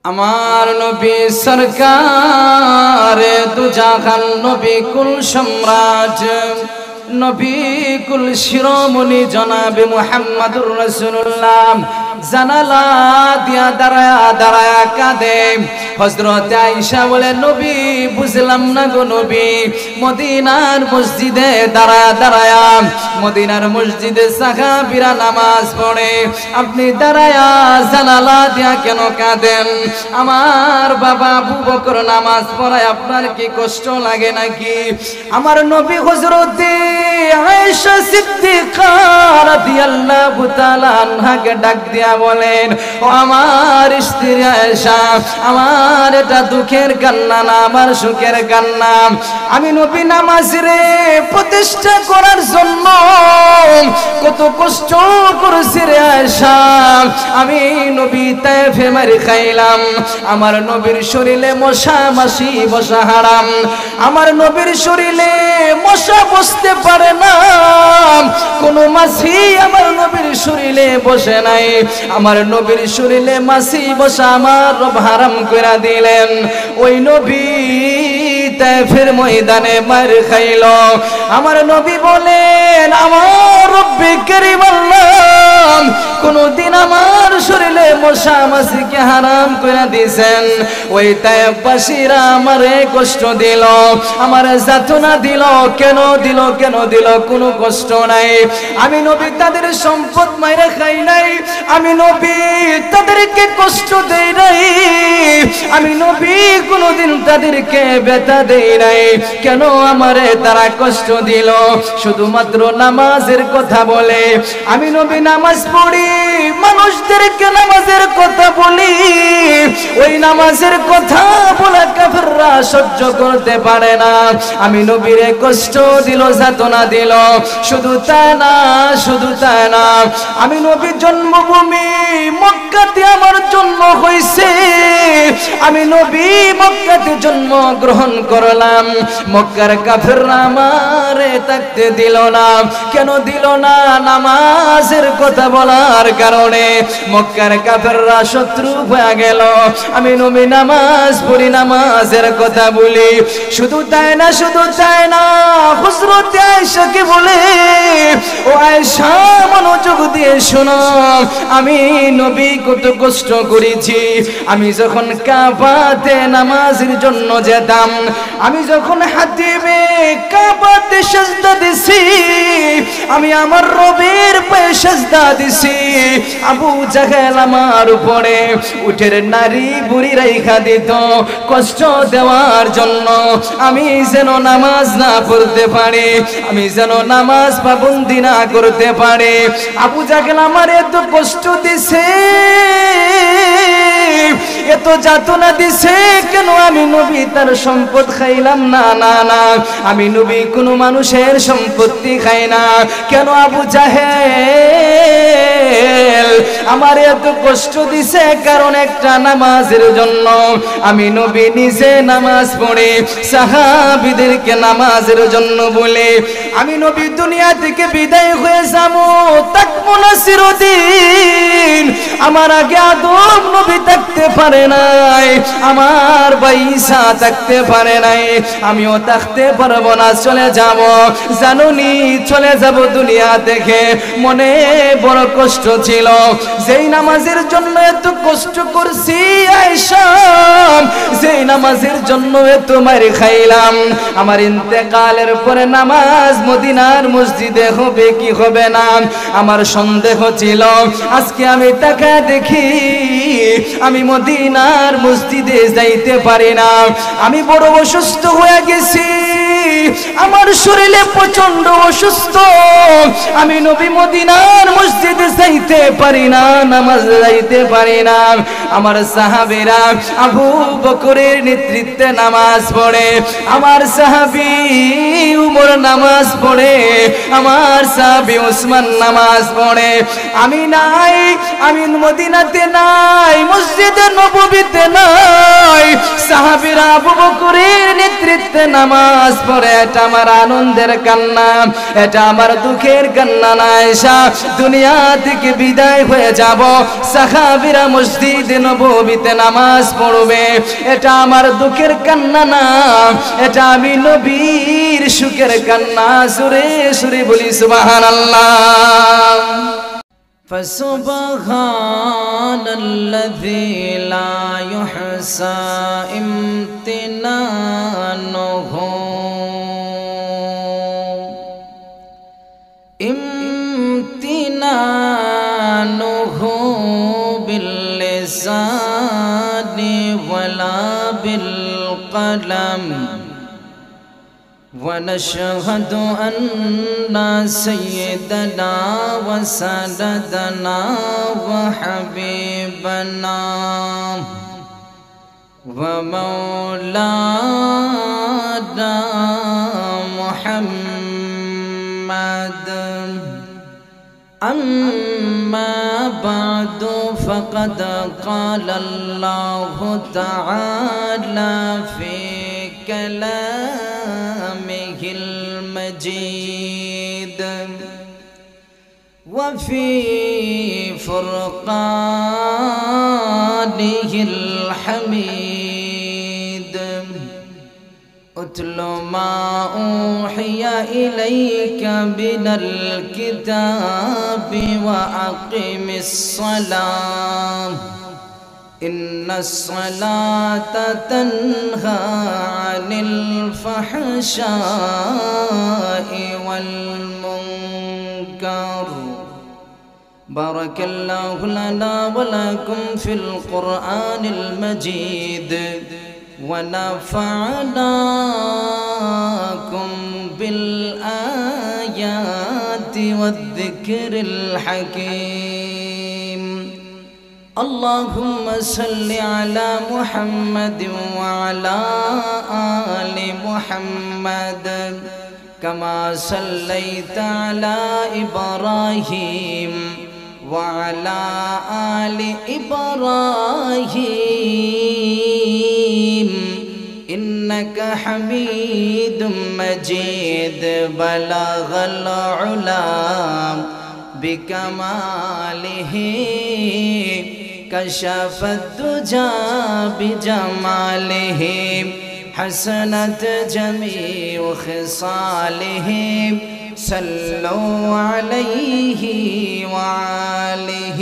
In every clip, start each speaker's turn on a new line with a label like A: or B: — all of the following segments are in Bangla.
A: আমার নবী সরকার দুজাহান নবী কুল সম্রাট নবী কুল শিরোমণি জনাবে মুহাম্মদুর রাসূলুল্লাহ জানালা দিয়া দাঁড়ায়া দাঁড়ায়া কাঁদে। হযরত আয়েশা বলে, নবী বুঝলাম না গো নবী, মদিনার মসজিদে দাঁড়ায়া দাঁড়ায়া মদিনার মসজিদে সাহাবীরা নামাজ পড়ে, আপনি দাঁড়ায়া জানালা দিয়া কেন কাঁদেন? আমার বাবা আবু বকর নামাজ পড়ায়, আপনার কি কষ্ট লাগে নাকি? আমার নবী হযরত আয়েশা সিদ্দিকা রাদিয়াল্লাহু তাআলা আনহাকে ডাক দিয়া বলেন, ও আমার স্ত্রী আয়েশা, আমার এটা দুঃখের কান্না না, আমার সুখের কান্না। আমি নবী নামাজরে প্রতিষ্ঠা করার জন্য কত কষ্ট করেছি রে আয়েশা। আমি নবী তায়েফে মার খাইলাম, আমার নবীর শরীরে মশা মাছি বসা হারাম, আমার নবীর শরীরে মশা বসতে পারে না, কোন মাছি আমার নবীর শরীরে বসে নাই। আমার নবীর শরীরে মাছি বসা আমার রব হারাম করে দিলেন। ওই নবী তায়েফের ময়দানে মার খাইল। আমার নবী বলেন, আমার রব্বে কারীম আল্লাহ কোনদিন আমার শরীরে মশা মাছিকে হারাম করে দিয়েছেন। ওই তায়েফবাসীরা আমারে কষ্ট দিল, আমারে যাতনা দিল। কেন দিল? কেন দিল? কোনো কষ্ট নাই। আমি নবী তাদের সম্পদ মাইরে খাই নাই, আমি নবী তাদেরকে কষ্ট দেই নাই, আমি নবী কোনদিন তাদেরকে ব্যথা দেই নাই। কেন আমারে তারা কষ্ট দিল? শুধুমাত্র নামাজের কথা বলে। আমি নবী নামাজ পড়ি, মানুষদেরকে নামাজের কথা বলি, ওই নামাজের কথা বলে কাফেররা সহ্য করতে পারে না। আমি নবীরে কষ্ট দিল, যাতনা দিল। শুধু তাই না, শুধু তাই না, আমি নবীর জন্মভূমি মক্কাতে আমার জন্ম হয়েছে, আমি নবী মক্কাতে জন্ম গ্রহণ করলাম। মক্কার কাফেররা আমারে থাকতে দিল না। কেন দিল না? নামাজের কথা বলার কারণে মক্কার কাফেররা শত্রু হয়ে গেল। আমি নবী নামাজ পড়ি, নামাজের কথা বলি। শুধু তাই না, শুধু তাই না, হযরত আয়েশাকে বলে, ও আয়েশা মনোযোগ দিয়ে শোনো, আমি নবী কত কষ্ট করেছি। আমি যখন কাবাতে নামাজের জন্য যেতাম, আমি যখন হাতিমে কাবাতে সিজদা দিছি, আমি আমার রবের পায়ে সিজদা দিছি। আবু জাহেল আমার উপরে উটের নারী বুড়ি রাইখা দিত কষ্ট দেওয়ার জন্য। আমি যেন নামাজ না পড়তে পারি, আমি যেন নামাজ পাবন্দি না করতে পারি। আবু জাহেল আমার এত কষ্ট দিছে, এত যাতনা দিছে, কেন? আমি নবী তার সম্পদ খাইলাম না, না না, আমি নবী কোনো মানুষের সম্পত্তি খাই না। কেন আবু জাহেল আমার এত কষ্ট দিছে? কারণ একটা নামাজের জন্য। আমি নবী নিজে নামাজ পড়ে সাহাবীদেরকে নামাজের জন্য বলে, আমি নবী দুনিয়া থেকে বিদায় হয়ে যাবো, থাকবো না চিরদিন। আমার আগে আদম নবী থাকতে পারে নাই, আমার ভাই ঈসা থাকতে পারে নাই, আমিও থাকতে পারবো না, চলে যাব। জানুনি চলে যাব দুনিয়া থেকে। মনে বড় কষ্ট ছিল, যেই নামাজের জন্য এত কষ্ট করছি আয়েশা, যেই নামাজের জন্য এত মার খাইলাম, আমার ইন্তেকালের পরে নামাজ মদিনার মসজিদে হবে কি হবে না, আমার সন্দেহ ছিল। আজকে আমি তাকা দেখি, আমি মদিনার মসজিদে যাইতে পারি না। আমি বড় অসুস্থ হয়ে গেছি, আমার শরীরে প্রচন্ড অসুস্থ। আমি নবী মদিনার মসজিদে যাইতে পারি না, নামাজ যাইতে পারি না। আমার সাহাবীরা আবু বকরের নেতৃত্বে নামাজ পড়ে, আমার সাহাবী উমর নামাজ পড়ে, আমার সাহাবী উসমান নামাজ পড়ে। আমি নাই, আমি মদিনাতে নাই, মসজিদে নববীতে নাই। সাহাবীরা আবু বকরের নেতৃত্বে নামাজ পড়ে, এটা আমার আনন্দের কান্না, এটা আমার দুঃখের কান্না না। আয়েশা দুনিয়া থেকে বিদায় হয়ে যাব, সাহাবীরা মসজিদে নববীতে নামাজ পড়বে, এটা আমার দুঃখের কান্না না, এটা আমি নবীর সুখের কান্না। সুরে সুরে বলি সুবহানাল্লাহ। فسبحان الذي لا يحصى امتنانه باللسان ولا بالقلم ونشهد أن سيدنا وسندنا وحبيبنا ومولانا محمد أما بعد فقد قال الله تعالى في كلامه المجيد وفي فرقانه الحميد اتل ما أوحي إليك من الكتاب وأقم الصلاة إن الصلاة تنهى عن الفحشاء والمنكر. بارك الله لنا ولكم في القرآن المجيد ونفعناكم بالآيات والذكر الحكيم. اللهم صل على محمد وعلى آل محمد كما صليت على إبراهيم وعلى آل إبراهيم إنك حميد مجيد. بلغ العلا بكماله كشف الدجى بجماله حسنت جميع خصاله صلوا عليه وآله.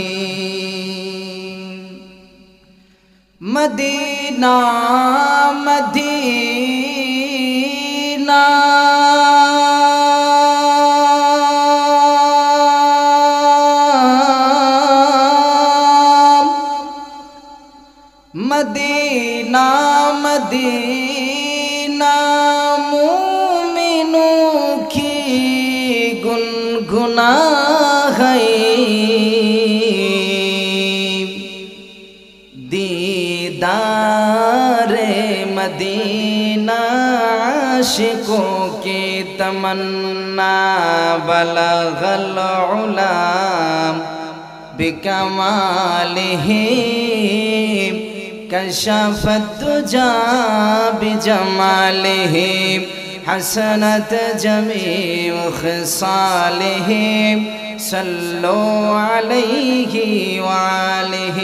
A: مدینہ مدینہ مدینہ مدینہ مومنوں کی گنگنا ہے دیدار مدینہ عاشقوں کی تمنا. بلغ العلا بکمالہ كشف الدجى بجماله حسنت جميع خصاله صلوا عليه وآله.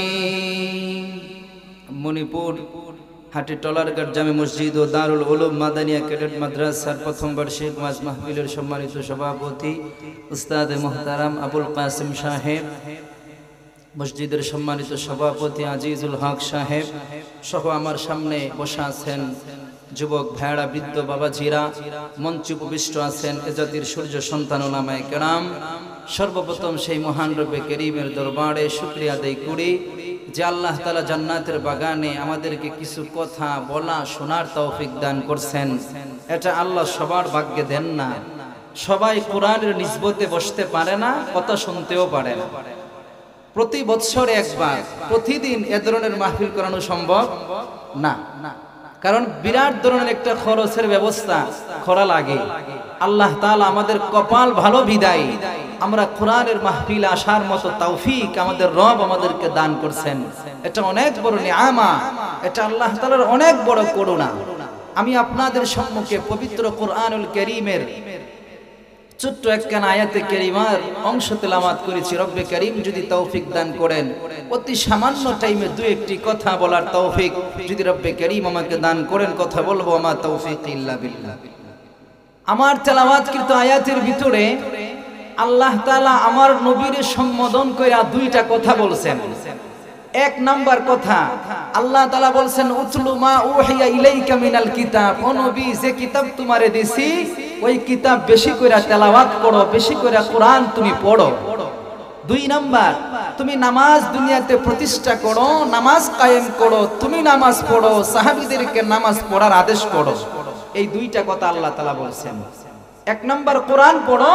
A: মণিপুর হাটি টলারঘাট জামে মসজিদ ও দারুল উলুম মাদানিয়া ক্যাডেট মাদ্রাসার প্রথম বার্ষিক ওয়াজ মাহফিলের সম্মানিত সভাপতি উস্তাদ মুহতারাম আবুল কাসিম সাহেব, মসজিদের সম্মানিত সভাপতি আজিজুল হক সাহেব সহ আমার সামনে বসা আছেন যুবক ভাইরা, বৃদ্ধ বাবাজিরা, মঞ্চে উপবিষ্ট আছেন এ জাতির সূর্য সন্তান ওলামায়ে কেরাম। সর্বপ্রথম সেই মহান রব্বে করিমের দরবারে শুকরিয়া আদায় করি যে আল্লাহ তাআলা জান্নাতের বাগানে আমাদেরকে কিছু কথা বলা শোনার তৌফিক দান করছেন। এটা আল্লাহ সবার ভাগ্যে দেন না। সবাই কোরআনের নিসবতে বসতে পারে না, কথা শুনতেও পারে না। প্রতি বছরে একবার প্রতিদিন এ ধরনের মাহফিল করানো সম্ভব না, কারণ বিরাট ধরনের একটা খরচের ব্যবস্থা করা লাগে। আল্লাহ তাআলা আমাদের কপাল ভালো বিদায় আমরা কোরআনের মাহফিল আসার মতো তৌফিক আমাদের রব আমাদেরকে দান করছেন। এটা অনেক বড় নিয়ামত, এটা আল্লাহ তাআলার অনেক বড় করুণা। আমি আপনাদের সম্মুখে পবিত্র কোরআনুল কারীমের ছোট্ট একখানা আয়াতে কারিমার অংশ তেলাওয়াত করেছি। রব্বে কারীম যদি তৌফিক দান করেন অতি সামান্য টাইমে দুই একটি কথা বলার তৌফিক যদি রব্বে কারীম আমাকে দান করেন, কথা বলবো। আমা তৌফিক ইল্লা বিল্লাহ। আমার তেলাওয়াতকৃত আয়াতের ভিতরে আল্লাহ তাআলা আমার নবীর সম্বোধন কইরা দুইটা কথা বলছেন। এক নাম্বার কথা, আল্লাহ তাআলা বলছেন উতলু মা উহিয়া ইলাইকা মিনাল কিতাব, ও নবী যে কিতাব তোমারে দিছি ওই কিতাব বেশি কইরা তেলাওয়াত করো, বেশি কইরা কোরআন তুমি পড়ো। দুই নাম্বার, তুমি নামাজ দুনিয়াতে প্রতিষ্ঠা করো, নামাজ কায়েম করো, তুমি নামাজ পড়ো, সাহাবীদেরকে নামাজ পড়ার আদেশ করো। এই দুইটা কথা আল্লাহ তাআলা বলছেন। এক নাম্বার কোরআন পড়ো,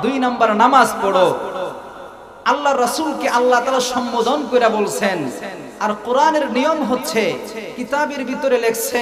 A: দুই নাম্বার নামাজ পড়ো। আল্লাহ রাসূলকে আল্লাহ তাআলা সম্বোধন করে বলছেন। আর কোরআনের নিয়ম হচ্ছে, কিতাবের ভিতরে লেখছে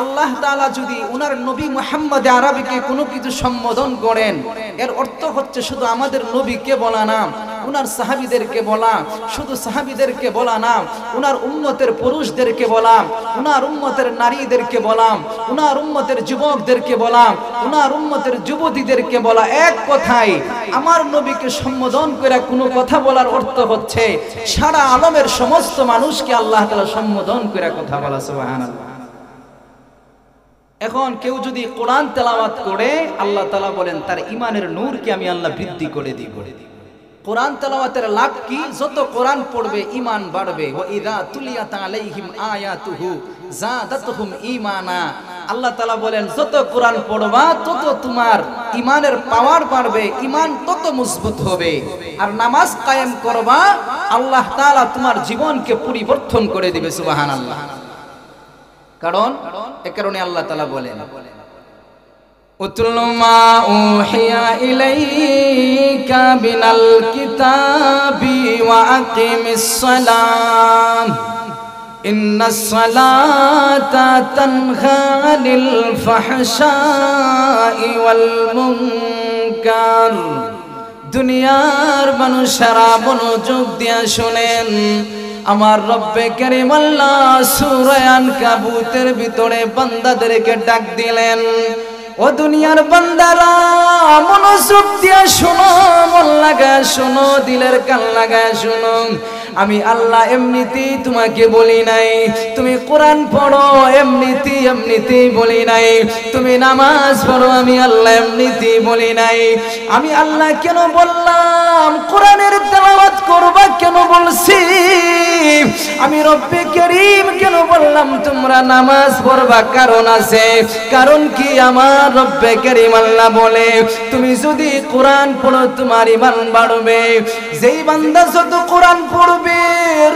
A: আল্লাহ তাআলা যদি উনার নবী মুহাম্মদ আরবিকে কোনো কিছু সম্বোধন করেন, এর অর্থ হচ্ছে শুধু আমাদের নবীকে বলা না, উনার সাহাবীদেরকে বলা, শুধু সাহাবীদেরকে বলা না, উনার উম্মতের পুরুষদেরকে বলা, উনার উম্মতের নারীদেরকে বলা, উনার উম্মতের যুবকদেরকে বলা, উনার উম্মতের যুবতীদেরকে বলা। এক কথায় আমার নবীকে সম্বোধন করে কোনো কথা বলার অর্থ হচ্ছে সারা আলমের সমস্ত মানুষকে আল্লাহ তাআলা সম্বোধন করে কথা বলা। সুবহানাল্লাহ। এখন কেউ যদি কোরআন তেলাওয়াত করে আল্লাহ তাআলা বলেন তার ঈমানের নূরকে আমি আল্লাহ বৃদ্ধি করে দিব। কোরআন তেলাওয়াতের লাভ কি? যত কোরআন পড়বে ঈমান বাড়বে। ওয়া ইযা তুলিয়াত আলাইহিম আয়াতুহু যাদাতুহুম ঈমানা। আল্লাহ তাআলা বলেন যত কোরআন পড়বা তত তোমার ঈমানের পাওয়ার বাড়বে, ঈমান তত মজবুত হবে। আর নামাজ কায়েম করবা, আল্লাহ তাআলা তোমার জীবনকে পরিবর্তন করে দিবে। সুবহানাল্লাহ। কারণ এ কারণে আল্লাহ তাআলা বলেন উতলু মা উহিয়া ইলাইকা মিনাল কিতাবি ওয়া আকিমিস সালাম ইন্নাস সালাতা তানহা আনিল ফাহশাই ওয়াল মুনকার। দুনিয়ার মানুষেরা মনোযোগ দিয়া শুনেন, আমার রব্বে কারীম আল্লাহ সূরা আনকাবুতের ভিতরে বান্দাদেরকে ডাক দিলেন, ও দুনিয়ার বান্দারা মনোযোগ দিয়া শোনো, মন লাগায় শোনো, দিলের কান লাগায় শোনো। আমি আল্লাহ এমনিতেই তোমাকে বলি নাই তুমি কোরআন পড়ো, এমনিতেই বলি নাই তুমি নামাজ পড়ো, আমি আল্লাহ এমনিতেই বলি নাই। আমি আল্লাহ কেন বললাম কোরআনের তেলাওয়াত করবা কেন বলছি? আমি রব্বে কারীম কেন বললাম তোমরা নামাজ পড়বা? কারণ আছে। কারণ কি? আমার রব্বে কারীম আল্লাহ বলে তুমি যদি কোরআন পড়ো তোমার ঈমান বাড়বে। যেই বান্দা যত কোরআন পড়বে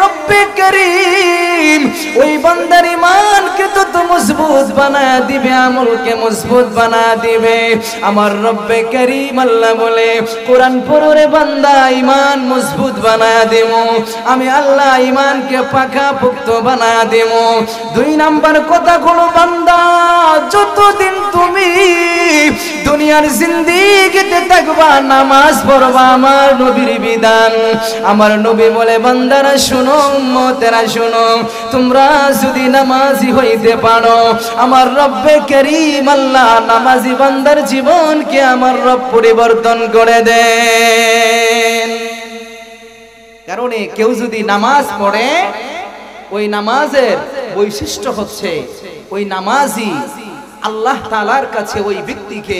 A: রব্বে কারীম ওই বান্দার ঈমানকে তত মজবুত বানায় দিবে, আমলকে মজবুত বানায় দিবে। আমার রব্বে কারীম আল্লাহ বলে কোরআন পড়ো রে বান্দা, ঈমান মজবুত বানায় দেবো। আমি আল্লাহ ঈমানকে পাকাপোক্ত বানায় দেবো। দুই নাম্বার কথা হলো বান্দা যতদিন তুমি দুনিয়ার জিন্দেগিতে থাকবা নামাজ পড়বা, আমার নবীর বিধান। আমার নবী বলে বান্দারা শুনো, উম্মতেরা শুনো, তোমরা যদি নামাজি হইতে পারো আমার রব্বে কারীম আল্লাহ নামাজি বান্দার জীবনকে আমার রব পরিবর্তন করে দেন। কারণে কেউ যদি নামাজ পড়ে ওই নামাজের বৈশিষ্ট্য হচ্ছে ওই নামাজি আল্লাহ তাআলার কাছে ওই ব্যক্তিকে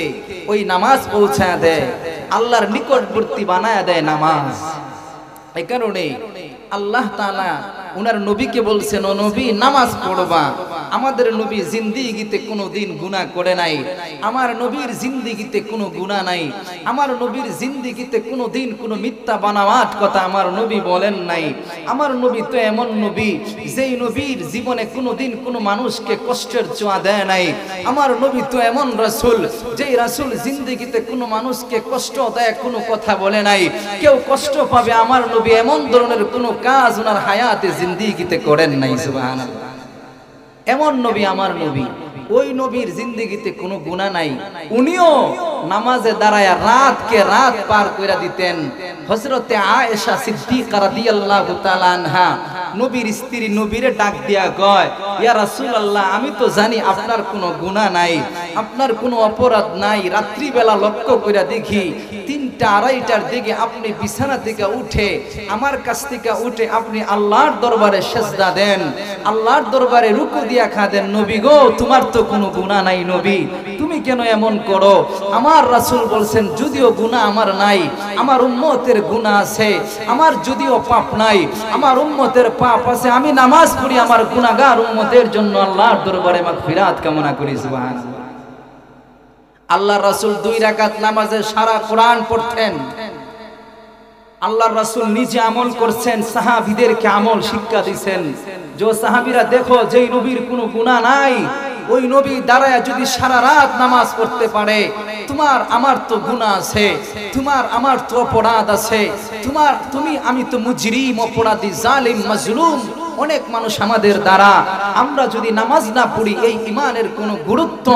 A: ওই নামাজ পৌঁছায় দেয়, আল্লাহর নিকটবর্তী বানায় দেয় নামাজ। এই কারণে আল্লাহ তাআলা উনার নবীকে বলছেন ও নবী নামাজ পড়বা। আমাদের নবী জিন্দেগিতে কোনোদিন গুনাহ করে নাই, আমার নবীর জিন্দেগিতে কোনো গুনাহ নাই, আমার নবীর জিন্দেগিতে কোনোদিন কোনো মিথ্যা বানাওয়াট কথা আমার নবী বলেন নাই। আমার নবী তো এমন নবী যেই নবীর জীবনে কোনোদিন কোনো মানুষকে কষ্টের ছোঁয়া দেয় নাই। আমার নবী তো এমন রাসূল যেই রাসূল জিন্দেগিতে কোনো মানুষকে কষ্ট দেয় কোনো কথা বলে নাই। কেউ কষ্ট পাবে আমার নবী এমন ধরনের কোনো কাজ ওনার হায়াতে জিন্দেগিতে করেন নাই। সুবহানাল্লাহ। এমন নবী আমার নবী, ওই নবীর জিন্দেগিতে কোনো গুনাহ নাই। উনিও নামাজে দাঁড়ায় রাতকে রাত পার করে দিতেন। হযরতে আয়েশা সিদ্দিকা রাদিয়াল্লাহু তাআলা আনহা নবীর স্ত্রী নবীরে ডাক দিয়া কয়, ইয়া রাসূলুল্লাহ আমি তো জানি আপনার কোনো গুনাহ নাই, আপনার কোনো অপরাধ নাই। রাত্রিবেলা লক্ষ্য করে দেখি 3টা 2:30টার দিকে আপনি বিছানা থেকে উঠে আমার কাছ থেকে উঠে আপনি আল্লাহর দরবারে সিজদা দেন, আল্লাহর দরবারে রুকু দিয়া খাদেন। নবী গো তোমার তো কোনো গুনাহ নাই নবী, তুমি কেন এমন করো? আমার রাসূল বলছেন যদিও গুনাহ আমার নাই, আমার উম্মতের গুনাহ আছে, আমার যদিও পাপ নাই, আমার উম্মতের পাপ আছে, আমি নামাজ পড়ি আমার গুনাহগার উম্মতের জন্য আল্লাহর দরবারে মাগফিরাত কামনা করি। সুবহানাল্লাহ। আল্লাহর রাসূল 2 রাকাত নামাজে সারা কোরআন পড়তেন। আল্লাহর রাসূল নিজে আমল করছেন, সাহাবীদেরকে আমল শিক্ষা দিবেন। যে সাহাবীরা দেখো যেই নবীর কোনো গুনাহ নাই, ওই নবী দাঁড়ায় যদি সারা রাত নামাজ পড়তে পারে, তোমার আমার তো গুনাহ আছে, তোমার আমার তো অপরাধ আছে, তুমি আমি তো মুজরিম, অপরাধী, জালিম, মাজলুম, অনেক মানুষ আমাদের দ্বারা। আমরা যদি নামাজ না পড়ি এই ঈমানের কোনো গুরুত্ব,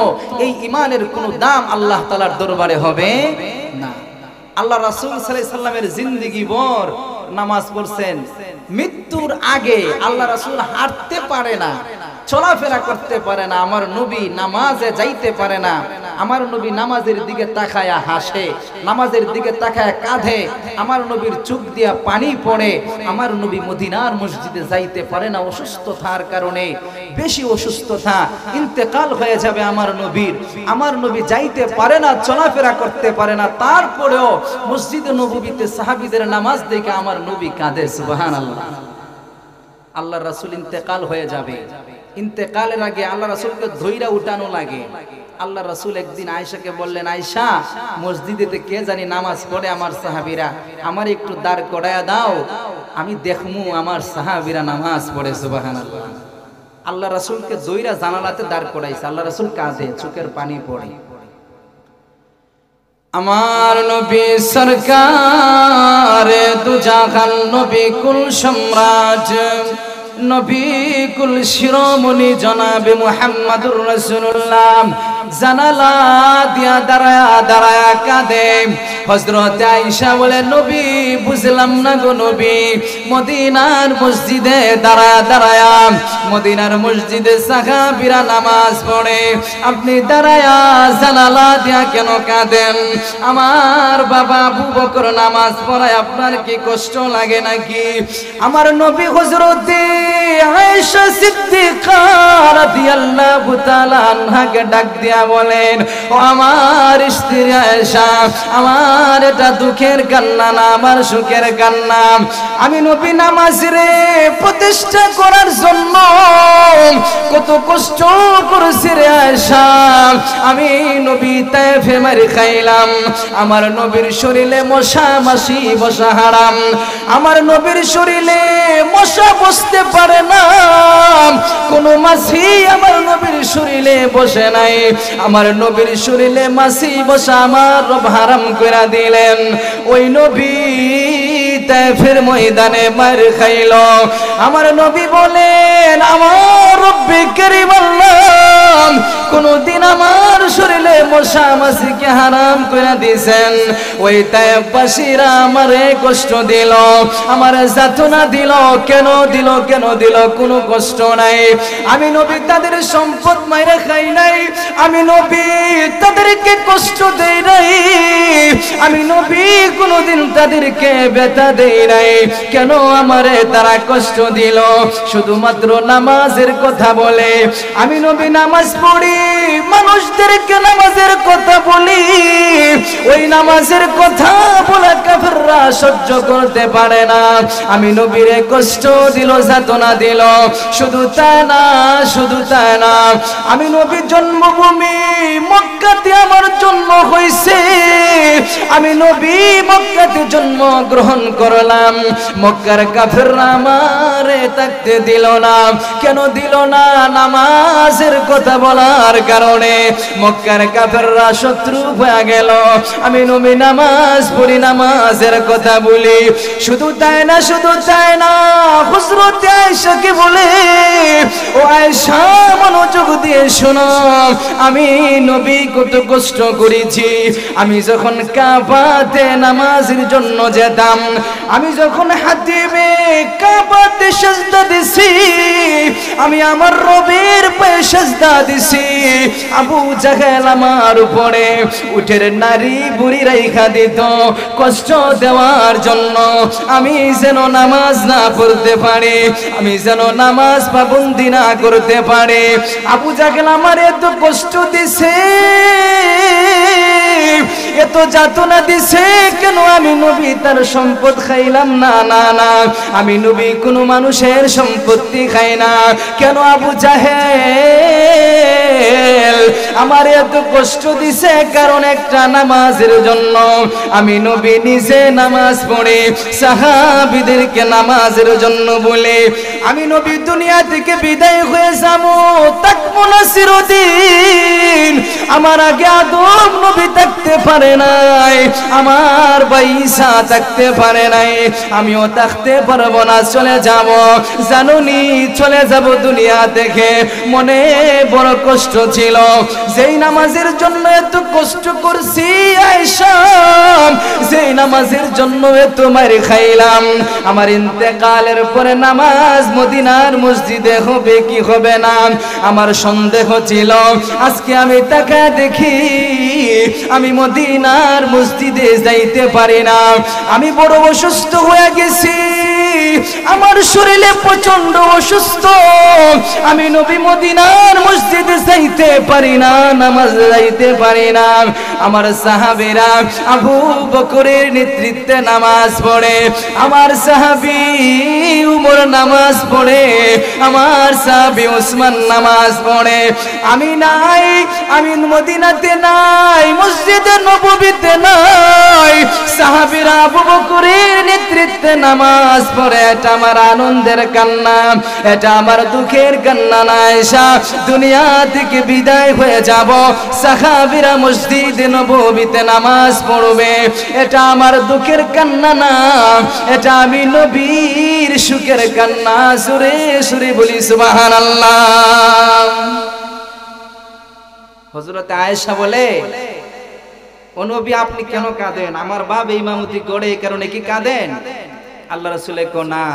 A: এই ঈমানের কোনো দাম আল্লাহ তাআলার দরবারে হবে না। আল্লাহ রাসূল সাল্লাল্লাহু আলাইহি সাল্লামের জিন্দেগি ভর নামাজ পড়ছেন। মৃত্যুর আগে আল্লাহ রাসূল হাঁটতে পারে না, চলাফেরা করতে পারে না, আমার নবী নামাজে যাইতে পারে না। আমার নবী নামাজের দিকে তাকায়া হাসে, নামাজের দিকে তাকায়া কাঁধে, আমার নবীর চোখ দিয়া পানি পড়ে। আমার নবী মদিনার মসজিদে যাইতে পারে না অসুস্থতার কারণে, বেশি অসুস্থতা, ইন্তেকাল হয়ে যাবে আমার নবীর। আমার নবী যাইতে পারে না, চলাফেরা করতে পারে না, তারপরেও মসজিদে নববীতে সাহাবীদের নামাজ দেখে আমার নবী কাঁদে। সুবহানাল্লাহ। আল্লাহর রাসূল ইন্তেকাল হয়ে যাবে, ইন্তেকালের আগে আল্লাহ রাসূলকে ধইরা উঠানো লাগে। আল্লাহ রাসূল একদিন আয়েশাকে বললেন, আয়েশা মসজিদেতে কে জানি নামাজ পড়ে আমার সাহাবীরা, আমার একটু দাঁড় করায়া দাও, আমি দেখমু আমার সাহাবীরা নামাজ পড়ে। সুবহানাল্লাহ। আল্লাহ রাসূলকে ধইরা জানালাতে দাঁড় করাইছে, আল্লাহ রাসূল কাঁদে, চোখের পানি পড়ে। আমার নবী সরকার দুজাহান, নবী কুল সম্রাট, নবী কুল শিরোমণি জনাবে মুহাম্মাদুর রাসূলুল্লাহ জানালা দিয়া দাঁড়ায়া দাঁড়ায়া কাঁদে। হযরত আয়েশা বলে, নবী বুঝলাম না গো নবী, মদিনার মসজিদে দাঁড়ায়া দাঁড়ায়া, মদিনার মসজিদে সাহাবীরা নামাজ পড়ে, আপনি দাঁড়ায়া জানালা দিয়া কেন কাঁদেন? আমার বাবা আবু বকর নামাজ পড়ায়, আপনার কি কষ্ট লাগে নাকি? আমার নবী হযরত আয়েশা সিদ্দিকা রাদিয়াল্লাহু তাআলা আনহাকে ডাক দিয়া বলেন, ও আমার স্ত্রী আয়েশা, আমার এটা দুঃখের কান্না না, আমার সুখের কান্না। আমি নবী নামাজে প্রতিষ্ঠা করার জন্য কত কষ্ট করেছি রে আয়েশা। আমি নবী তায়েফে মার খাইলাম, আমার নবীর শরীরে মশা মাছি বসা হারাম, আমার নবীর শরীরে মশা বসতে পারে না, কোন মাছি আমার নবীর শরীরে বসে নাই। আমার নবীর শরীরে মাছি বসা আমার রব হারাম করে দিলেন। ওই নবী তায়েফের ময়দানে মার খাইল। আমার নবী বলেন, আমার রব্বে কারীম আল্লাহ কোনদিন আমার শরীরে মশা মাছিকে হারাম করে দিয়েছেন। ওই তায়েফবাসীরা আমারে কষ্ট দিল, আমারে যাতনা দিল। কেন দিল? কেন দিল? কোনো কষ্ট নাই। আমি নবী তাদের সম্পদ মাইরা খাই নাই, আমি নবী তাদেরকে কষ্ট দেই নাই, আমি নবী কোনদিন তাদেরকে ব্যথা দেই নাই। কেন আমারে তারা কষ্ট দিল? শুধুমাত্র নামাজের কথা বলে। আমি নবী নামাজ পড়ি, মানুষদেরকে নামাজের কথা বলি, ওই নামাজের কথা বলে কাফেররা সহ্য করতে পারে না। আমি নবীরে কষ্ট দিল, যাতনা দিল। শুধু তাই না, শুধু তাই না, আমি নবীর জন্মভূমি মক্কাতে আমার জন্ম হয়েছে, আমি নবী মক্কাতে জন্ম গ্রহণ করলাম। মক্কার কাফেররা আমারে থাকতে দিল না। কেন দিল না? নামাজের কথা বলার কারণে মক্কার কাফেররা শত্রু হয়ে গেল। আমি নবী নামাজ পড়ি, নামাজের কথা বলি। শুধু তাই না, শুধু তাই না, হযরত আয়েশাকে বলে, ও আয়েশা মনোযোগ দিয়ে শোনো, আমি নবী কত কষ্ট করেছি। আমি যখন কাবাতে নামাজের জন্য যেতাম, আমি যখন হাতিমে কাবাতে সিজদা দিছি, আমি আমার রবের পায়ে সিজদা দিছি। আবু জাহেল আমার উপরে উটের নারী বুড়ি রাইখা দিত কষ্ট দেওয়ার জন্য, আমি যেন নামাজ না পড়তে পারি, আমি যেন নামাজ পাবন্দি না করতে পারি। আবু জাহেল আমার এত কষ্ট দিছে, এত যাতনা দিছে, কেন আমি নবী তার সম্পদ খাইলাম না? না না, আমি নবী কোনো মানুষের সম্পত্তি খাই না। কেন আবু জাহেল আমার এত কষ্ট দিছে? কারণ একটা নামাজের জন্য। আমি নবী নিজে নামাজ পড়ে সাহাবীদেরকে নামাজের জন্য বলে আমি নবী দুনিয়া থেকে বিদায় হয়ে যাবো, থাকবো না চিরদিন। আমার আগে আদম নবী থাকতে পারে নাই, আমার ভাই ঈসা থাকতে পারে নাই, আমিও থাকতে পারবো না, চলে যাব। জানুনি চলে যাব দুনিয়া থেকে। মনে বড় কষ্ট ছিল, যেই নামাজের জন্য এত কষ্ট করছি আয়েশা, যেই নামাজের জন্য এত মার খাইলাম, আমার ইন্তেকালের পরে নামাজ মদিনার মসজিদে হবে কি হবে না আমার সন্দেহ ছিল। আজকে আমি তাকে দেখি আমি মদিনার মসজিদে যাইতে পারি না, আমি বড় অসুস্থ হয়ে গেছি, আমার শরীরে প্রচন্ড অসুস্থ, আমি নবী মদিনার মসজিদে যাইতে পারি না, নামাজ যাইতে পারি না। আমার সাহাবীরা আবু বকরের নেতৃত্বে নামাজ পড়ে, আমার সাহাবী উমর নামাজ পড়ে, আমার সাহাবী উসমান নামাজ পড়ে। আমি নাই, আমি মদিনাতে নাই, মসজিদে নববীতে নাই, সাহাবীরা আবু বকরের নেতৃত্বে নামাজ পড়ে। এটা আমার আনন্দের কান্না, এটা আমার দুঃখের কান্না না। আয়েশা দুনিয়া থেকে বিদায় হয়ে যাব, সাহাবীরা মসজিদে নববীতে নামাজ পড়বে, এটা আমার দুঃখের কান্না না, এটা আমি নবীর সুখের কান্না। সুরে সুরে বলি সুবহানাল্লাহ। হযরত আয়েশা বলে, ও নবী আপনি কেন কাঁদেন? আমার বাবা ইমামতি করে, এই কারণে কি কাঁদেন? আল্লাহ রাসূল কো না,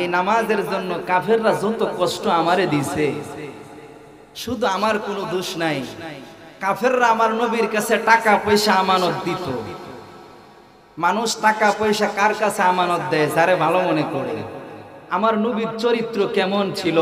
A: এই নামাজের জন্য কাফেররা যত কষ্ট আমারে দিছে, শুধু আমার কোনো দোষ নাই। কাফেররা আমার নবীর কাছে টাকা পয়সা আমানত দিত। মানুষ টাকা পয়সা কার কাছে আমানত দেয়? যারে ভালো মনে করে। আমার নবীর চরিত্র কেমন ছিল,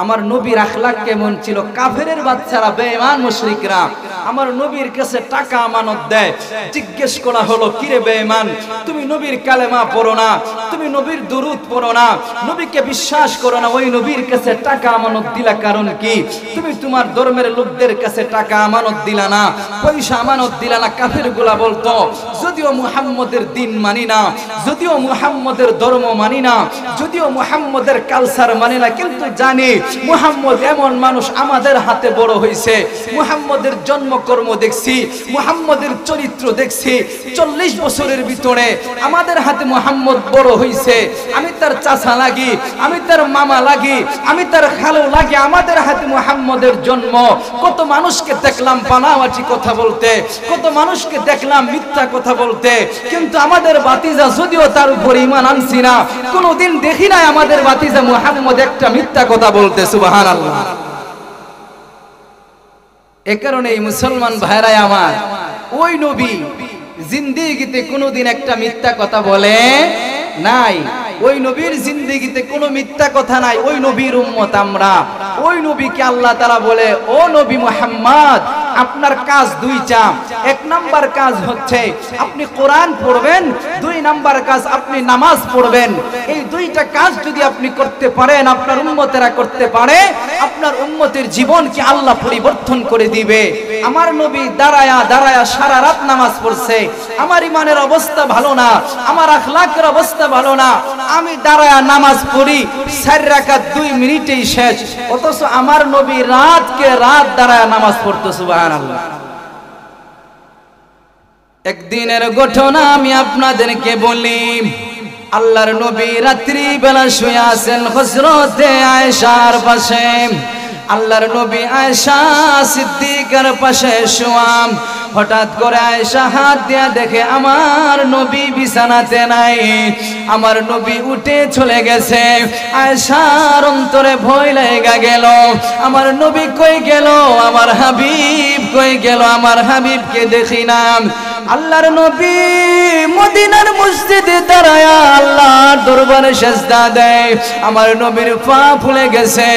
A: আমার নবীর আখলাক কেমন ছিল? কাফেরের বাচ্চারা, বেঈমান মুশরিকরা আমার নবীর কাছে টাকা আমানত দেয়। জিজ্ঞেস করা হলো, কিরে বেঈমান, তুমি নবীর কালেমা পড়ো না, তুমি নবীর দুরূদ পড়ো না, নবীকে বিশ্বাস করো না, ওই নবীর কাছে টাকা আমানত দিলা কারণ কি? তুমি তোমার ধর্মের লোকদের কাছে টাকা আমানত দিলা না, পয়সা আমানত দিলা না। কাফেরগুলা বলতো, যদিও মুহাম্মদের দিন মানি না, যদিও মুহাম্মদের ধর্ম মানি না, যদিও মুহাম্মদের কালচার মানি না, কিন্তু জানি মুহাম্মদ এমন মানুষ, আমাদের হাতে বড় হয়েছে, মুহাম্মদের জন্মকর্ম দেখছি, মুহাম্মদের চরিত্র দেখছি, 40 বছরের ভিতরে আমাদের হাতে মুহাম্মদ বড় হয়েছে। আমি তার চাচা লাগি, আমি তার মামা লাগি, আমি তার খালু লাগি, আমাদের হাতে মুহাম্মদের জন্ম। কত মানুষকে দেখলাম বানাওয়াটি কথা বলতে, কত মানুষকে দেখলাম মিথ্যা কথা বলতে, কিন্তু আমাদের বাতিজা যদিও তার উপর ঈমান আনছি না, কোনোদিন দেখি না আমাদের বাতিজা মুহাম্মদ একটা মিথ্যা কথা বলতে। সুবহানাল্লাহ। এ কারণে মুসলমান ভাইরা আমার, ওই নবী জিন্দেগিতে কোনোদিন একটা মিথ্যা কথা বলে নাই, ওই নবীর জিন্দেগিতে কোনো মিথ্যা কথা নাই। ওই নবীর উম্মত আমরা। ওই নবীকে আল্লাহ তাআলা বলে, ও নবী মুহাম্মদ, আপনার কাজ দুইটা। এক নাম্বার কাজ হচ্ছে আপনি কোরআন পড়বেন, দুই নাম্বার কাজ আপনি নামাজ পড়বেন। এই দুইটা কাজ যদি আপনি করতে পারেন, আপনার উম্মতেরা করতে পারে, আপনার উম্মতের জীবনকে আল্লাহ পরিবর্তন করে দিবে। আমার নবী দাঁড়ায়া দাঁড়ায়া সারা রাত নামাজ পড়ছে। আমার ইমানের অবস্থা ভালো না, আমার আখলাকের অবস্থা ভালো না, আমি দাঁড়ায়া নামাজ পড়ি 4 রাকাত 2 মিনিটেই শেষ, অথচ আমার নবী রাতকে রাত দাঁড়ায়া নামাজ পড়তো। সুবহানাল্লাহ। একদিনের ঘটনা আমি আপনাদেরকে বলি। আল্লাহর নবী রাত্রি বেলা শুয়ে আছেন হযরতে আয়েশার পাশে। আল্লাহর নবী আয়েশা সিদ্দিকার পাশে শোয়া। হঠাৎ করে আয়েশা হাত দিয়া দেখে আমার নবী বিছানাতে নাই, আমার নবী উঠে চলে গেছে। আয়েশার অন্তরে ভয় লাগা গেল, আমার নবী কই গেল, আমার হাবিব কই গেল, আমার হাবিবকে দেখি না। আল্লাহর নবী মদিনার মসজিদে দাঁড়ায়া আল্লাহর দরবারে সিজদা দেয়, আমার নবীর পা ফুলে গেছে।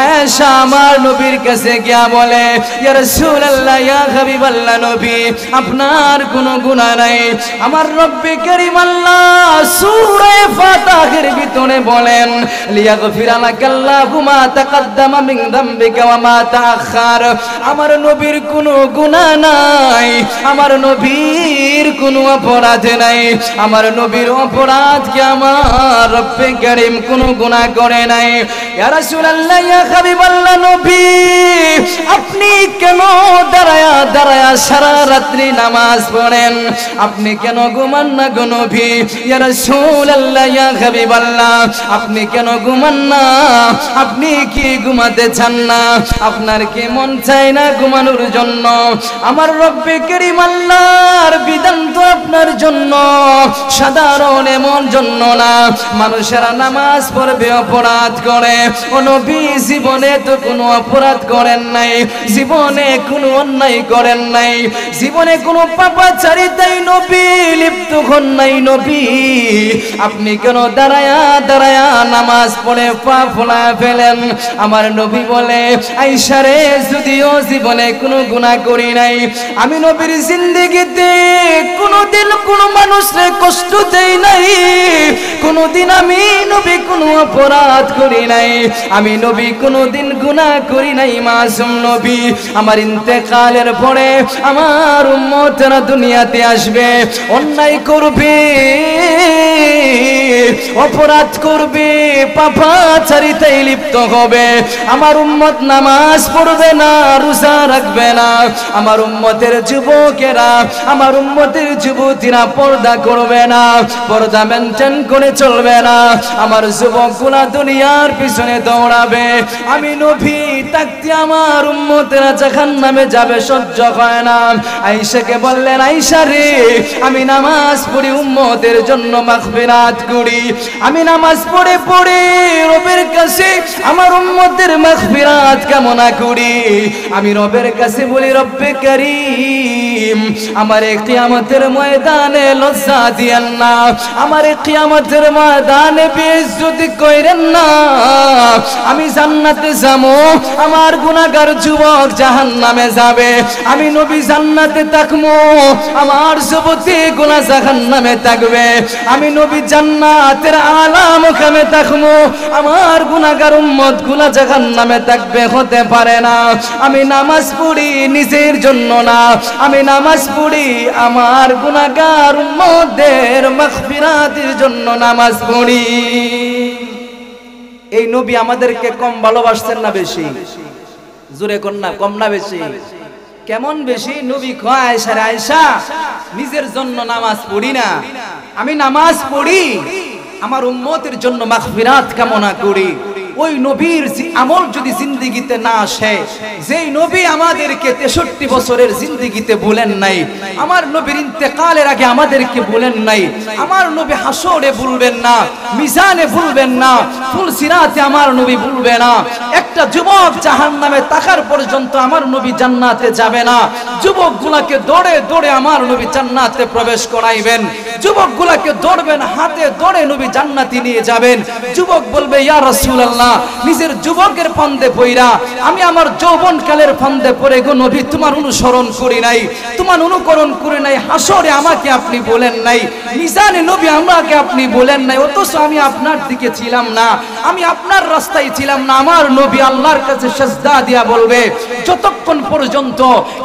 A: আয়েশা আমার নবীর কাছে গিয়া বলে, ইয়া রাসূলুল্লাহ, ইয়া হাবিবাল্লাহ নবী, আপনার কোনো গুনাহ নাই। আমার রব্বে কারীম আল্লাহ সূরা ফাতিহার ভিতরে বলেন, লিয়াগফিরা লাকাল্লাহু মা তাকাদ্দামা মিন যামবিকা ওয়া মা তাআখার। আমার নবীর কোনো গুনাহ নাই, আমার নবীর কোনো অপরাধ নাই, আমার নবীর অপরাধ কি আমার রব্বে কারীম কোনো গুনাহ করে নাই। ইয়া রাসূলুল্লাহ, ইয়া হাবিবাল্লাহ নবী, আপনি কেন দাঁড়ায়া দাঁড়ায়া সারা রাত্রি নামাজ পড়েন, আপনি কেন ঘুমান না গো নবী? ইয়া রাসূলুল্লাহ, ইয়া হাবিবাল্লাহ, আপনি কেন ঘুমান না? আপনি কি ঘুমাতে চান না? আপনার কি মন চায় না ঘুমানোর জন্য? আমার রব্বে কারীম আল্লাহর বিধান তো আপনার জন্য সাধারণ এমন জন্য না। মানুষেরা নামাজ পড়বে অপরাধ করে, ও নবী জীবনে তো কোনো অপরাধ করেন নাই, জীবনে কোনো অন্যায় করেন নাই, জীবনে কোনো পাপাচারিতায় নবী লিপ্ত হন নাই। নবী আপনি কেন দাঁড়ায়া দাঁড়ায়া নামাজ পড়ে পা ফোলা ফেলেন? আমার নবী বলে, আয়েশা রে, যদিও জীবনে কোনো গুনাহ করি নাই, আমি নবীর জিন্দেগিতে কোনোদিন কোনো মানুষরে কষ্ট দেই নাই, কোনোদিন আমি নবী কোনো অপরাধ করি নাই, আমি নবী কোনোদিন গুনাহ করি নাই। মাসুম নবী আমার ইন্তেকালের পরে আমার উম্মতরা দুনিয়াতে আসবে, অন্যায় করবে, অপরাধ করবে, পাপাচারিতায় লিপ্ত হবে। আমার উম্মত নামাজ পড়বে না, রোজা রাখবে না, আমার উম্মতের যুবকেরা, আমার উম্মতের যুবতীরা পর্দা করবে না, পর্দা মেনটেন করে চলবে না, আমার যুবকগুলা দুনিয়ার পিছনে দৌড়াবে। আমি নবী থাকতে আমার উম্মতেরা জাহান্নামে যাবে, সহ্য হয় না। আয়েশাকে বললেন, আয়েশা রে, আমি নামাজ পড়ি উম্মতের জন্য মাগফিরাত করি, আমি নামাজ পড়ে পড়ে রবের কাছে আমার উম্মতের মাগফিরাত কামনা করি। আমি রবের কাছে বলি, রব্বে কারীম, আমার কিয়ামতের ময়দানে লজ্জা দিয়েন না, আমার কিয়ামতের ময়দানে বেইজ্জতি কইরেন না। আমি জান্নাতে যাবো, আমার গুনাহগার যুবক জাহান্নামে যাবে। আমি নবী জান্নাতে থাকবো, আমার যুবতী গুনাহ জাহান্নামে থাকবে। আমি নবী জান্নাতের আলা মুকামে থাকবো, আমার গুনাহগার উম্মত গুনাহ জাহান্নামে থাকবে, হতে পারে না। আমি নামাজ পড়ি নিজের জন্য না, আমি নামাজ পড়ি আমার গুনাহগার উম্মতদের মাগফিরাতের জন্য নামাজ পড়ি। এই নবী আমাদেরকে কম ভালোবাসতেন না বেশি? জোরে কোন না, কম না বেশি? কেমন বেশি? নবী কয়, আয়েশা রে, আয়েশা, নিজের জন্য নামাজ পড়ি না, আমি নামাজ পড়ি আমার উম্মতের জন্য মাগফিরাত কামনা করি। ওই নবীর আমল যদি জিন্দেগিতে না আসে, যেই নবী আমাদেরকে 63 বছরের জিন্দেগিতে ভুলেন নাই, আমার নবীর ইন্তেকালের আগে আমাদেরকে ভুলেন নাই, আমার নবী হাসরে ভুলবেন না, মিজানে ভুলবেন না, ফুলসিরাতে আমার নবী ভুলবে না। একটা যুবক জাহান্নামে থাকার পর্যন্ত আমার নবী জান্নাতে যাবে না। যুবকগুলাকে দৌড়ে দৌড়ে আমার নবী জান্নাতে প্রবেশ করাইবেন, যুবকগুলাকে দৌড়বেন, হাতে দৌড়ে নবী জান্নাতে নিয়ে যাবেন। যুবক বলবে, ইয়া রাসূলুল্লাহ, নিজের যুবকের ফান্দে পইরা আমি আমার যৌবনকালের ফান্দে পড়ে গো নবী তোমার অনুসরণ করি নাই, তোমার অনুকরণ করে নাই, হাসরে আমাকে আপনি বলেন নাই, মিজানে নবী আমাকে আপনি বলেন নাই, অথচ আমি আপনার দিকে ছিলাম না, আমি আপনার রাস্তায় ছিলাম না। আমার নবী আল্লাহর কাছে সিজদা দিয়া বলবে, যতক্ষণ পর্যন্ত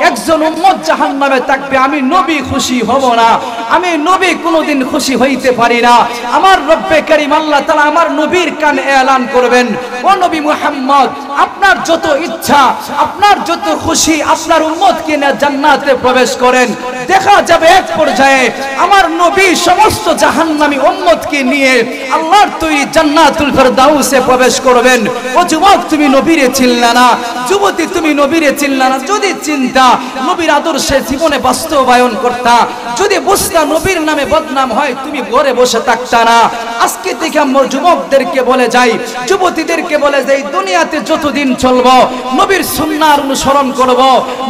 A: একজন উম্মত জাহান্নামে থাকবে আমি নবী খুশি হব না, আমি নবী কোনোদিন খুশি হইতে পারি না। আমার রব্বে কারীম আল্লাহ তাআলা আমার নবীর কানে এলান করবেন, ও নবী মুহাম্মদ, আপনার যত ইচ্ছা, আপনার যত খুশি আপনার উম্মতকে নিয়ে জান্নাতে প্রবেশ করেন। দেখা যাবে এক পর্যায়ে আমার নবী সমস্ত জাহান্নামী উম্মতকে নিয়ে আল্লাহর তৈরি জান্নাতুল ফেরদাউসে প্রবেশ করবেন। ও যুবক, তুমি নবীরে চিনলা না, যুবতী তুমি নবীরে চিনলা না। যদি চিন্তা নবীর আদর্শে জীবনে বাস্তবায়ন করতা, যদি বুঝতা নবীর নামে বদনাম হয়, তুমি ঘরে বসে থাকতা না। আজকে থেকে আমরা যুবকদেরকে বলে যাই, যুবতীদেরকে বলে যাই, দুনিয়াতে যতদিন চলবো নবীর সুন্নাহর অনুসরণ করব,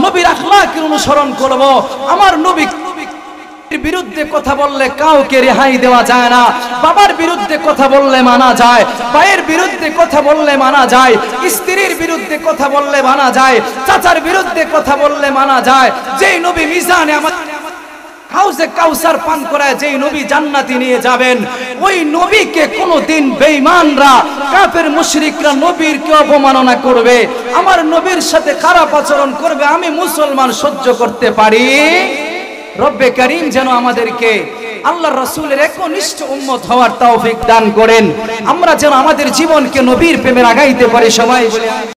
A: নবীর আখলাকের অনুসরণ করব। আমার নবীর বিরুদ্ধে কথা বললে কাউকে রেহাই দেওয়া যায় না। বাবার বিরুদ্ধে কথা বললে মানা যায়, ভাইয়ের বিরুদ্ধে কথা বললে মানা যায়, স্ত্রীর বিরুদ্ধে কথা বললে মানা যায়, চাচার বিরুদ্ধে কথা বললে মানা যায়। যেই নবী মিজানে আমাদের হাউজে কাউসার পান করায় যেই নবী জান্নাতি নিয়ে যাবেন, ওই নবীকে কোনদিন বেঈমানরা, কাফের মুশরিকরা নবীরকে অপমাননা করবে, আমার নবীর সাথে খারাপ আচরণ করবে, আমি মুসলমান সহ্য করতে পারি? রব্বে কারীম যেন আমাদেরকে আল্লাহর রাসূলের একনিষ্ঠ উম্মত হওয়ার তৌফিক দান করেন। আমরা যেন আমাদের জীবনকে নবীর প্রেমে লাগাইতে পারি। সবাই বলে